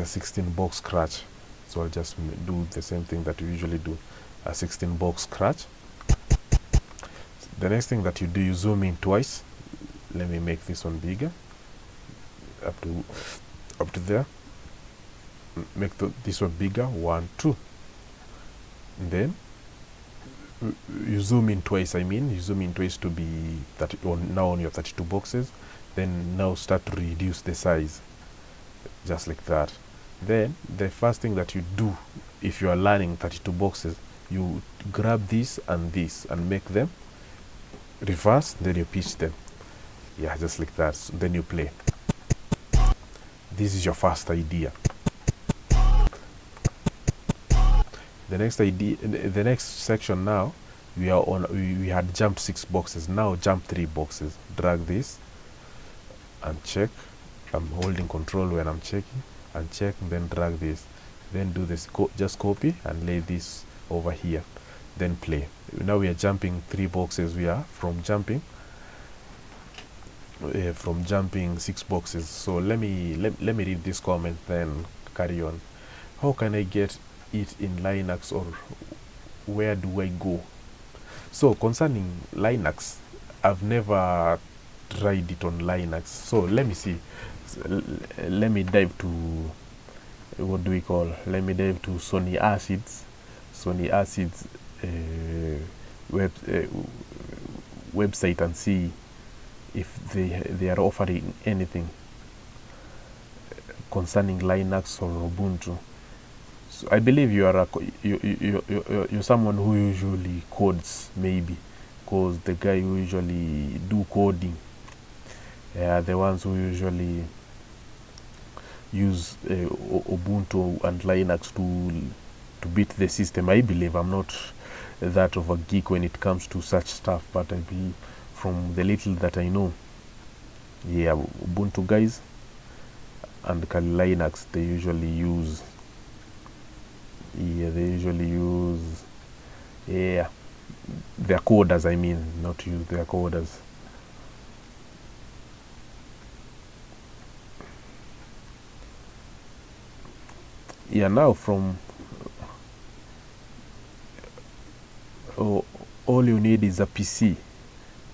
16 box scratch. So I'll just do the same thing that we usually do, a 16 box scratch. The next thing that you do, you zoom in twice, let me make this one bigger, up to there. Make this one bigger, 1 2, and then you zoom in twice. You zoom in twice to be now on your 32 boxes. Then now start to reduce the size, just like that. Then the first thing that you do, if you are learning 32 boxes, you grab this and make them reverse, then you pitch them, yeah, just like that. So then you play. This is your first idea. The next section, now we are on, we had jumped 6 boxes, now jump 3 boxes. Drag this and check. I'm holding control when I'm checking, and check, and then drag this, then do this, just copy and lay this over here, then play. Now we are jumping 3 boxes. We are from jumping 6 boxes. So let me read this comment, then carry on. How can I get it in Linux, or where do I go? So concerning Linux, I've never tried it on Linux, so let me see. Let me dive to, what do we call, let me dive to Sony Acid's website and see if they are offering anything concerning Linux or Ubuntu. So I believe you are you're someone who usually codes, maybe, because the guy who usually do coding, the ones who usually use Ubuntu and Linux to beat the system. I believe. I'm not that of a geek when it comes to such stuff, but I believe, from the little that I know, yeah, Ubuntu guys and Kali Linux, they usually use their coders. I mean, not use their coders. Yeah, now from all you need is a PC.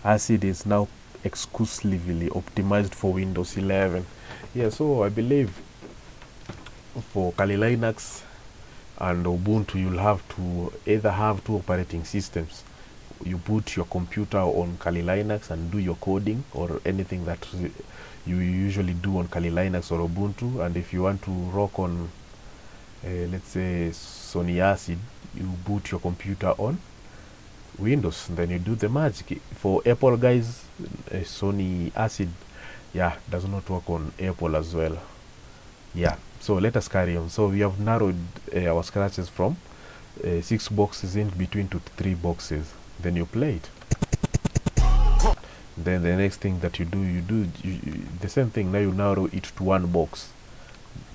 Acid is now exclusively optimized for Windows 11. Yeah, so I believe for Kali Linux and Ubuntu, you'll have to either have 2 operating systems. You put your computer on Kali Linux and do your coding or anything that you usually do on Kali Linux or Ubuntu, and if you want to rock on let's say Sony Acid, you boot your computer on Windows, and then you do the magic. For Apple guys, Sony Acid, yeah, does not work on Apple as well. Yeah, so let us carry on. So we have narrowed our scratches from 6 boxes in between to 3 boxes. Then you play it. Then the next thing that you do the same thing. Now you narrow it to 1 box,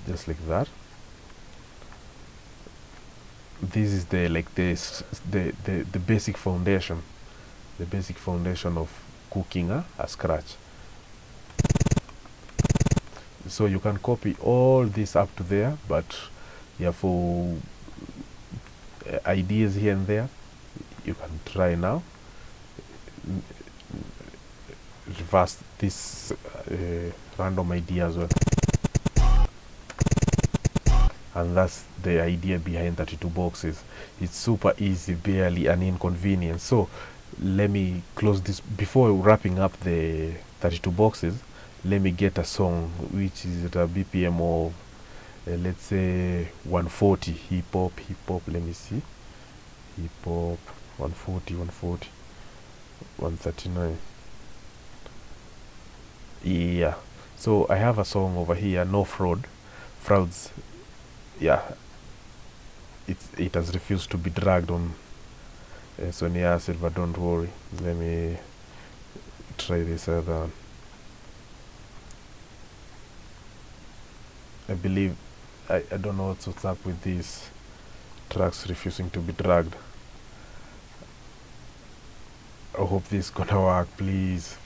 just like that. This is the basic foundation, of cooking a scratch. So you can copy all this up to there, but yeah, for ideas here and there, you can try now reverse this random idea as well. And that's the idea behind 32 boxes. It's super easy, barely an inconvenience. So let me close this. Before wrapping up the 32 boxes, let me get a song which is at a BPM of let's say 140. Hip hop, let me see, hip hop 140, 139. Yeah, so I have a song over here, No Frauds. Yeah, it has refused to be dragged on Sony Acid, but don't worry. Let me try this other one. I believe I don't know what's up with these tracks refusing to be dragged. I hope this is gonna work. Please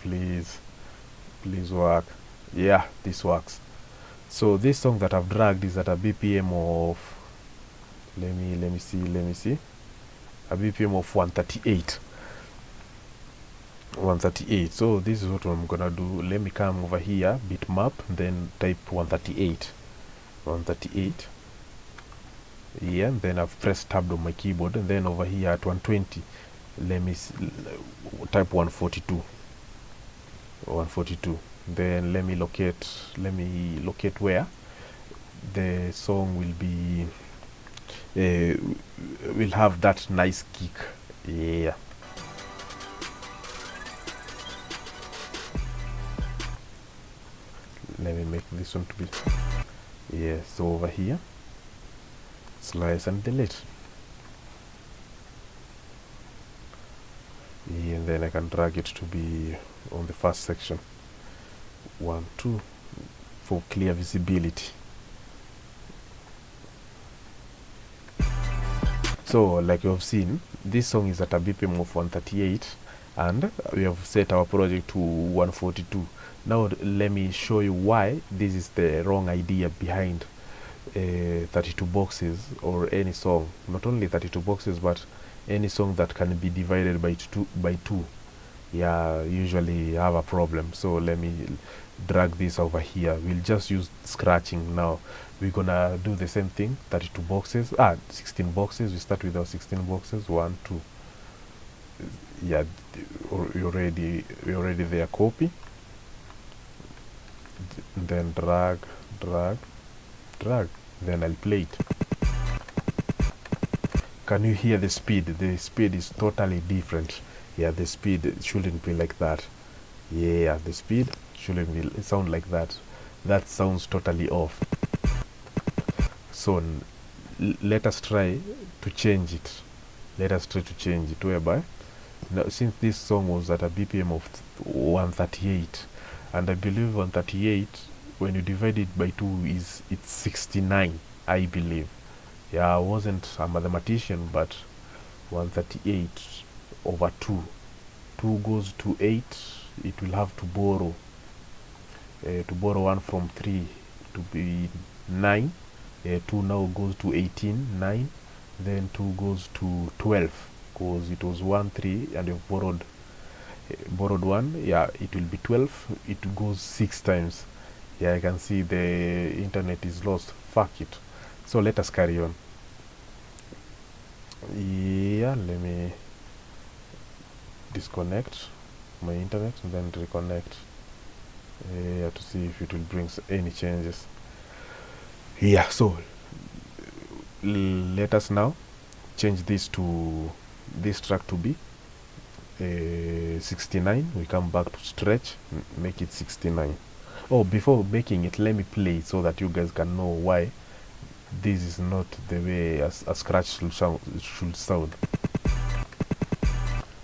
work. Yeah, this works. So this song that I've dragged is at a BPM of, let me see, a BPM of 138. 138. So this is what I'm gonna do. Let me come over here, bitmap, then type 138. 138. Yeah, and then I've pressed tab on my keyboard, and then over here at 120, let me type 142. 142. Then let me locate where the song will be will have that nice kick. Yeah. Let me make this one to be, yeah, so over here, slice and delete. Yeah, and then I can drag it to be on the first section. 1, 2, for clear visibility. So like you have seen, this song is at a BPM of 138, and we have set our project to 142. Now let me show you why this is the wrong idea behind 32 boxes or any song. Not only 32 boxes, but any song that can be divided by two. Yeah, usually have a problem. So let me drag this over here. We'll just use scratching now. We're gonna do the same thing. 32 boxes, 16 boxes. We start with our 16 boxes. 1, 2. Yeah, you already there. Copy, then drag, then I'll play it. Can you hear the speed? The speed is totally different. Yeah, the speed shouldn't be like that. Yeah, the speed shouldn't be sound like that. That sounds totally off. So let us try to change it. Let us try to change it whereby, now since this song was at a BPM of 138, and I believe 138 when you divide it by 2 it's 69, I believe. Yeah, I wasn't a mathematician, but 138 over 2 goes to 8. It will have to borrow 1 from 3 to be 9. 2 now goes to 18, 9, then 2 goes to 12, because it was 1 3 and you've borrowed 1. Yeah, it will be 12. It goes 6 times. Yeah, I can see the internet is lost. Fuck it. So let us carry on. Yeah, let me disconnect my internet and then reconnect to see if it will bring any changes. Yeah, so let us now change this track to be 69. We come back to stretch, make it 69. Oh, before making it, let me play it so that you guys can know why this is not the way a scratch should sound.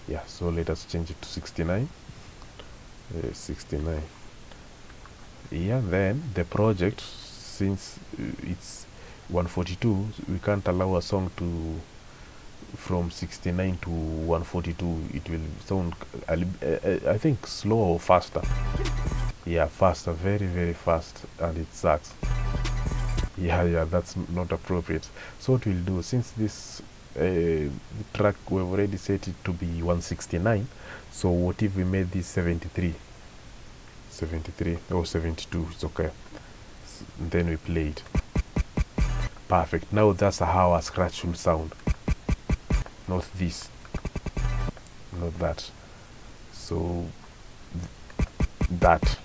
Yeah, so let us change it to 69. 69. Yeah, then the project, since it's 142, we can't allow a song to from 69 to 142. It will sound I think slow or faster. Yeah, faster, very very fast, and it sucks. Yeah, that's not appropriate. So what we'll do, since this track we've already set it to be 169, so what if we made this 73 or 72? It's okay. Then we play it. Perfect. Now that's how a scratch should sound, not this, not that. So that.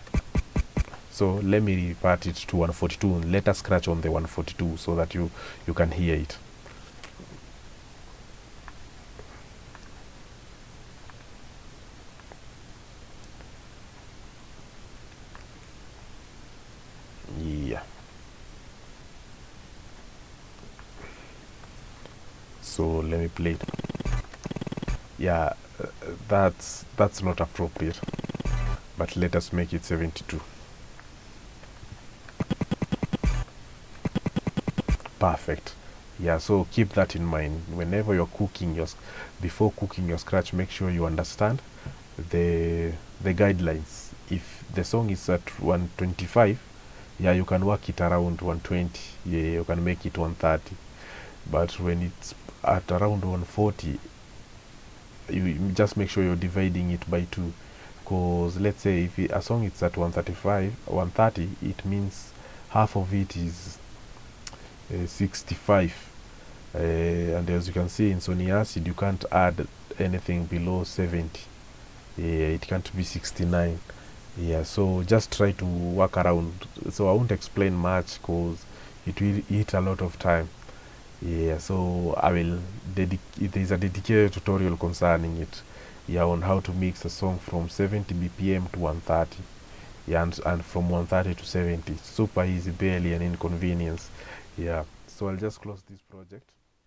So let me revert it to 142 and let us scratch on the 142 so that you can hear it. Yeah. So let me play it. Yeah, that's not appropriate, but let us make it 72. Perfect. Yeah, so keep that in mind whenever you're cooking before cooking your scratch. Make sure you understand the guidelines. If the song is at 125, yeah, you can work it around 120. Yeah, you can make it 130. But when it's at around 140, you just make sure you're dividing it by 2, because let's say if a song is at 130, it means half of it is 65, and as you can see in Sony Acid, you can't add anything below 70. It can't be 69. Yeah, so just try to work around. So I won't explain much because it will eat a lot of time. Yeah, so I will there's a dedicated tutorial concerning it, yeah, on how to mix a song from 70 bpm to 130. Yeah, and from 130 to 70. Super easy, barely an inconvenience. Yeah, so I'll just close this project.